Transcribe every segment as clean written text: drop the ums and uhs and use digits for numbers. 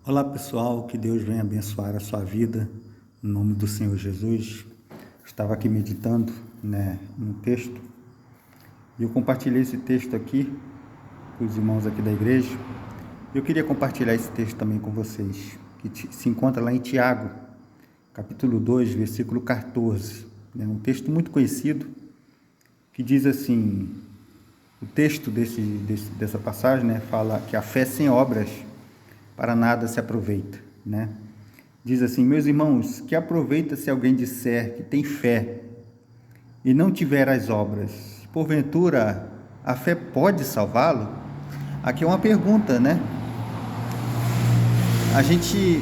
Olá pessoal, que Deus venha abençoar a sua vida, em nome do Senhor Jesus. Estava aqui meditando no texto e eu compartilhei esse texto aqui com os irmãos aqui da igreja. Eu queria compartilhar esse texto também com vocês, que se encontra lá em Tiago, capítulo 2, versículo 14. Um texto muito conhecido, que diz assim, o texto dessa passagem fala que a fé sem obras para nada se aproveita, Diz assim: meus irmãos, que aproveita se alguém disser que tem fé e não tiver as obras? Porventura, a fé pode salvá-lo? Aqui é uma pergunta,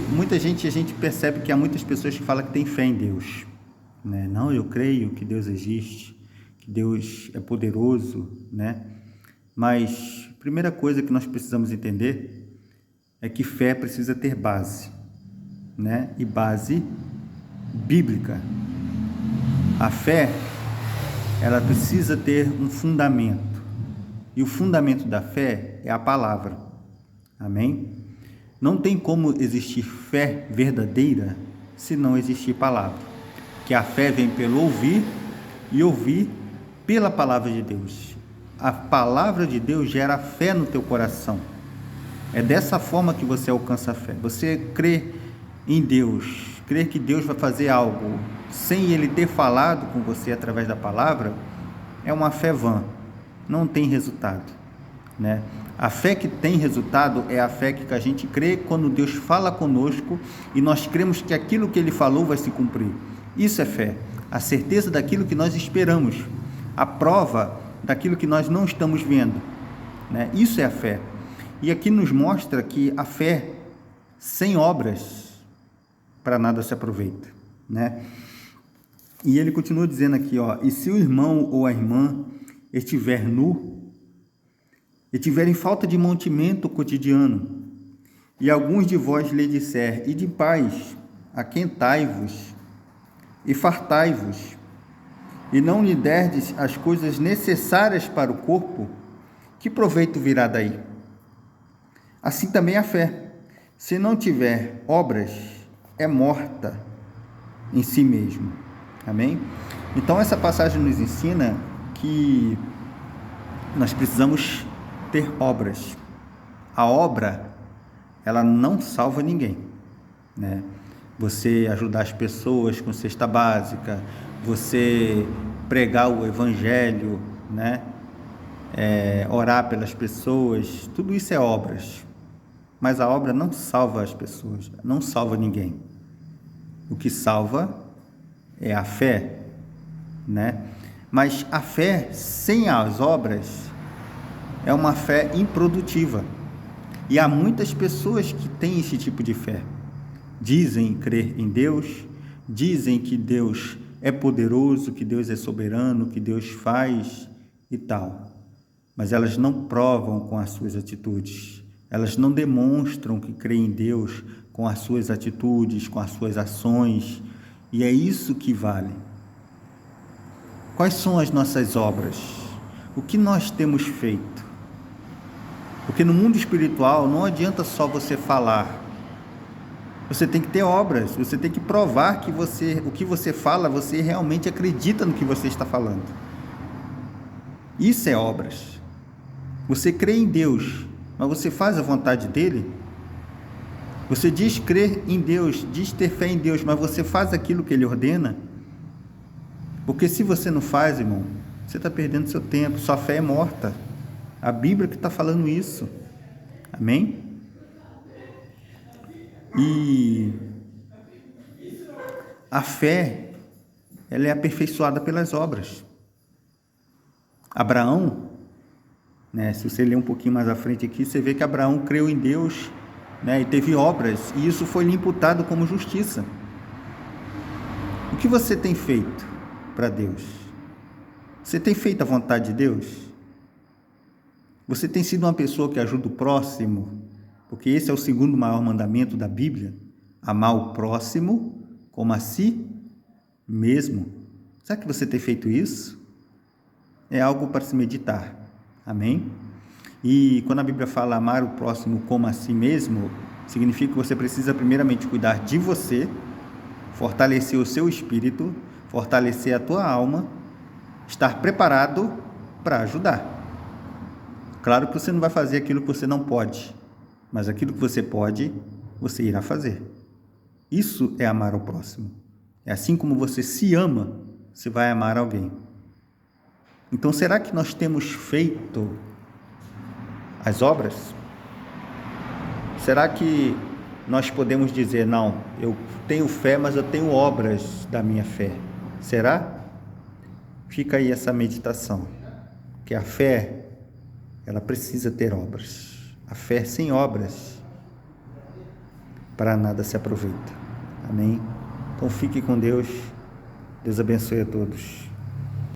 Muita gente, a gente percebe que há muitas pessoas que falam que tem fé em Deus, Não, eu creio que Deus existe, que Deus é poderoso, Mas a primeira coisa que nós precisamos entender é que fé precisa ter base, E base bíblica. A fé, ela precisa ter um fundamento. E o fundamento da fé é a palavra. Amém? Não tem como existir fé verdadeira se não existir palavra. Que a fé vem pelo ouvir e ouvir pela palavra de Deus. A palavra de Deus gera fé no teu coração. É dessa forma que você alcança a fé. Você crê em Deus, crê que Deus vai fazer algo sem Ele ter falado com você através da palavra, é uma fé vã, não tem resultado, A fé que tem resultado é a fé que a gente crê quando Deus fala conosco e nós cremos que aquilo que Ele falou vai se cumprir. Isso é fé, a certeza daquilo que nós esperamos, a prova daquilo que nós não estamos vendo, Isso é a fé. E aqui nos mostra que a fé sem obras para nada se aproveita, E ele continua dizendo aqui, e se o irmão ou a irmã estiver nu, estiver em falta de mantimento cotidiano, e alguns de vós lhe disser, ide em paz, aquentai-vos e fartai-vos, e não lhe derdes as coisas necessárias para o corpo, que proveito virá daí? Assim também a fé, se não tiver obras, é morta em si mesmo. Amém? Então essa passagem nos ensina que nós precisamos ter obras. A obra, ela não salva ninguém, Você ajudar as pessoas com cesta básica, você pregar o evangelho, orar pelas pessoas, tudo isso é obras. Mas a obra não salva as pessoas, não salva ninguém. O que salva é a fé, Mas a fé sem as obras é uma fé improdutiva. E há muitas pessoas que têm esse tipo de fé. Dizem crer em Deus, dizem que Deus é poderoso, que Deus é soberano, que Deus faz e tal. Mas elas não provam com as suas atitudes. Elas não demonstram que creem em Deus com as suas atitudes, com as suas ações, e é isso que vale. Quais são as nossas obras? O que nós temos feito? Porque no mundo espiritual não adianta só você falar. Você tem que ter obras, você tem que provar que o que você fala, você realmente acredita no que você está falando. Isso é obras. Você crê em Deus, mas você faz a vontade dele? Você diz crer em Deus, diz ter fé em Deus, mas você faz aquilo que ele ordena? Porque se você não faz, irmão, você está perdendo seu tempo, sua fé é morta. A Bíblia que está falando isso. Amém? E a fé, ela é aperfeiçoada pelas obras. Abraão, se você ler um pouquinho mais à frente aqui, você vê que Abraão creu em Deus, e teve obras, e isso foi lhe imputado como justiça. O que você tem feito para Deus? Você tem feito a vontade de Deus? Você tem sido uma pessoa que ajuda o próximo? Porque esse é o segundo maior mandamento da Bíblia, amar o próximo como a si mesmo. Será que você tem feito isso? É algo para se meditar. Amém? E quando a Bíblia fala amar o próximo como a si mesmo, Significa que você precisa primeiramente cuidar de você, fortalecer o seu espírito, fortalecer a tua alma, estar preparado para ajudar. Claro que você não vai fazer aquilo que você não pode, mas aquilo que você pode, você irá fazer. Isso é amar o próximo. É assim como você se ama, você vai amar alguém. Então, será que nós temos feito as obras? Será que nós podemos dizer, não, eu tenho fé, mas eu tenho obras da minha fé? Será? Fica aí essa meditação, que a fé, ela precisa ter obras. A fé sem obras, para nada se aproveita. Amém? Então fique com Deus. Deus abençoe a todos.